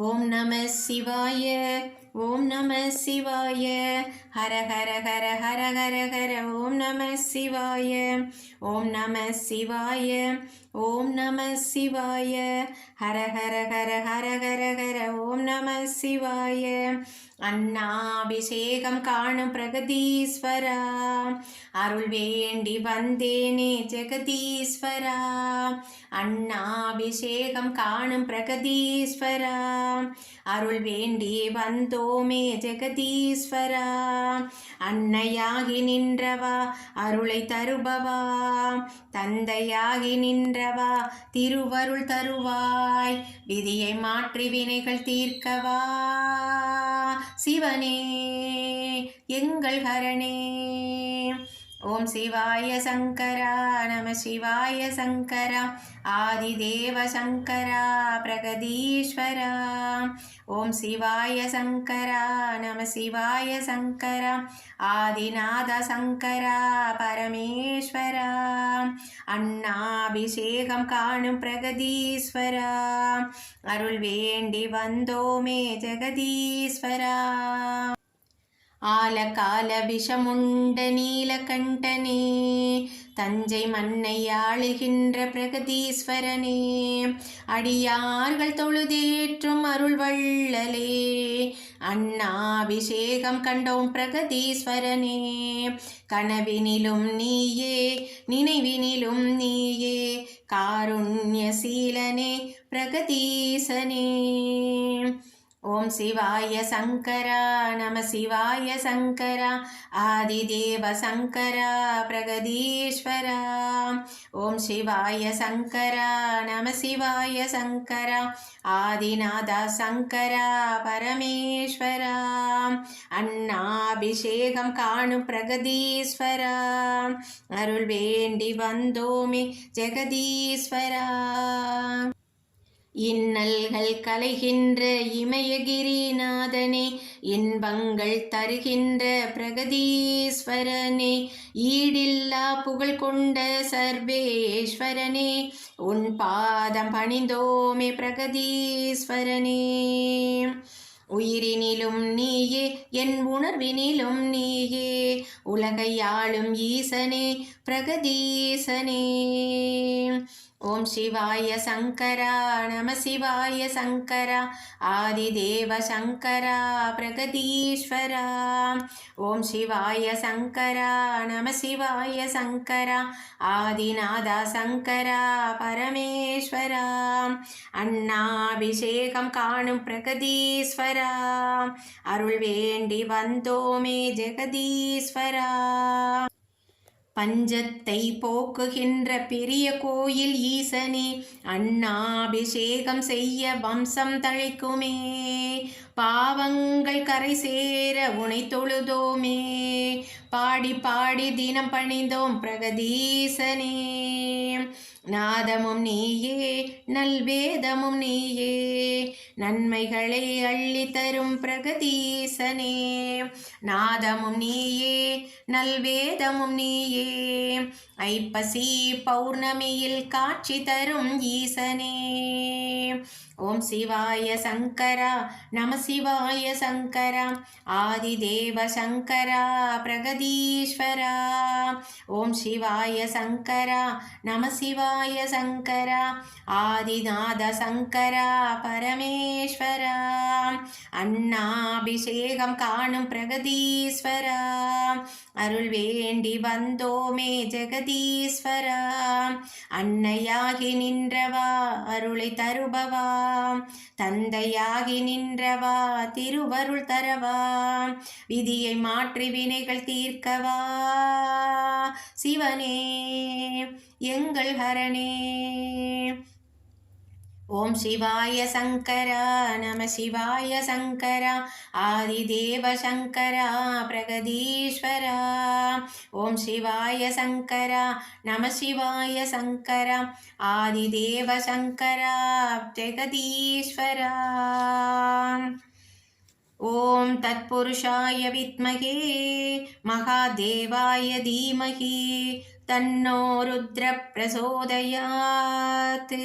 ஓம் நம சிவாய. ஓம் நம சிவாய. ஹர ஹர ஹர ஹர ஹர ஹர. ஓம் நம சிவாய. ஓம் நம சிவாய. ஓம் நம சிவாய. ஹர ஹர ஹர ஹர ஹர ஹர. ஓம் நம சிவாய. அண்ணாபிஷேகம் காணும் பிரகதீஸ்வரா, அருள் வேண்டி வந்தேனே ஜெகதீஸ்வரா. அண்ணாபிஷேகம் காணும் பிரகதீஸ்வரா, அருள் வேண்டி வந்தோமே ஜெகதீஸ்வரா. அன்னையாகி நின்றவா, அருளை தருபவா, தந்தையாகி நின்றவா, திருவருள் தருவாய். விதியை மாற்றி வினைகள் தீர்க்கவா, சிவனே எங்கள் ஹரணே. ஓம் சிவாய சங்கரா நம சிவாய சங்கரா. ஆதிதேவ சங்கரா பிரகதீஸ்வரா. ஓம் சிவாய சங்கரா நம சிவாய சங்கரா. ஆதிநாத சங்கரா பரமேஸ்வரா. அண்ணாபிஷேகம் காணும் பிரகதீஸ்வரா, அருள் வேண்டி வந்தோமே ஜெகதீஸ்வரா. ஆலகால விஷமுண்ட நீலகண்டனே, தஞ்சை மண்ணை ஆளுகின்ற பிரகதீஸ்வரனே, அடியார்கள் தொழுதேற்றும் அருள் வள்ளலே. அண்ணாபிஷேகம் கண்டோம் பிரகதீஸ்வரனே, கனவினிலும் நீயே நினைவினிலும் நீயே, காருண்யசீலனே பிரகதீசனே. ஓம் சிவாய சங்கரா நம சிவாய சங்கரா. ஆதிதேவ சங்கரா பிரகதீஸ்வரா. ஓம் சிவாய சங்கரா நம சிவாய சங்கரா. ஆதிநாத சங்கரா பரமேஸ்வரா. அண்ணாபிஷேகம் காணும் பிரகதீஸ்வரா, அருள் வேண்டி வந்தோமே ஜெகதீஸ்வரா. இன்னல்கள் கலைகின்ற இமயகிரிநாதனே, இன்பங்கள் தருகின்ற பிரகதீஸ்வரனே, ஈடில்லா புகழ் கொண்ட சர்வேஸ்வரனே, உன் பாதம் பணிந்தோமே பிரகதீஸ்வரனே. உயிரினிலும் நீயே என் உணர்வினிலும் நீயே, உலகையாளும் ஈசனே பிரகதீசனே. ஓம் சிவாய சங்கரா நம சிவாய சங்கரா. ஆதிதேவ சங்கரா பிரகதீஸ்வரா. ஓம் சிவாய சங்கரா நம சிவாய சங்கரா. ஆதிநாத சங்கரா பரமேஸ்வரா. அண்ணாபிஷேகம் காணும் பிரகதீஸ்வரா, அருள் வேண்டி வந்தோமே ஜெகதீஸ்வரா. பஞ்சத்தை போக்குகின்ற பெரிய கோயில் ஈசனே, அண்ணாபிஷேகம் செய்ய வம்சம் தழைக்குமே, பாவங்கள் கரை சேர உனை தொழுதோமே, பாடி பாடி தினம் பணிந்தோம் பிரகதீசனே. நாதமும் நீயே நல்வேதமும் நீயே, நன்மைகளை அள்ளி தரும் பிரகதீசனே. நாதமும் நீயே நல்வேதமும் நீயே, ஐப்பசி பௌர்ணமியில் காட்சி தரும் ஈசனே. ஓம் சிவாய சங்கரா நம சிவாய சங்கரா. ஆதிதேவ சங்கரா பிரகதீஸ்வரா. ஓம் சிவாய சங்கரா நம சிவாய சங்கரா. ஆதிநாத சங்கரா பரமேஸ்வரா. அண்ணாபிஷேகம் காணும் பிரகதீஸ்வரா, அருள் வேண்டி வந்தோமே ஜெகதீஸ்வரா. அன்னையாகி நின்றவா, அருளை தருபவா, தந்தையாகி நின்றவா, திருவருள் தரவா, விதியை மாற்றி வினைகள் தீர்க்கவா, சிவனே எங்கள் ஹரணே. ஓம் சிவாய சங்கரா நம சிவாய சங்கரா. ஆதிதேவ சங்கரா பிரகதீஸ்வரா. ஓம் சிவாய சங்கரா நம சிவாய சங்கரா. ஆதிதேவ சங்கரா ஜெகதீஸ்வரா. ஓம் தத்புருஷாய வித்மகே மகாதேவாய தீமகி தன்னோ ருத்ர பிரசோதயாத்.